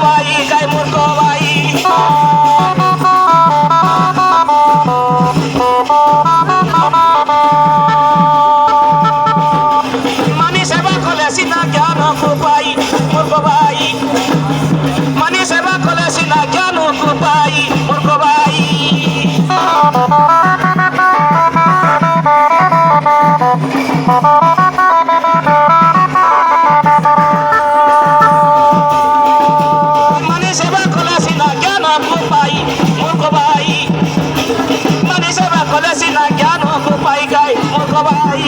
ভাই গাই মূর্খ ভাই মানি সেবা কলে সিনা জ্ঞান কুপাই মূর্খ ভাই মানি সেবা কলে সিনা জ্ঞান কুপাই মূর্খ ভাই মানি সেবা কলে সিনা জ্ঞান কুপাই মূর্খ ভাই মানি সেবা কলে সিনা জ্ঞান কুপাই গাই মূর্খ ভাই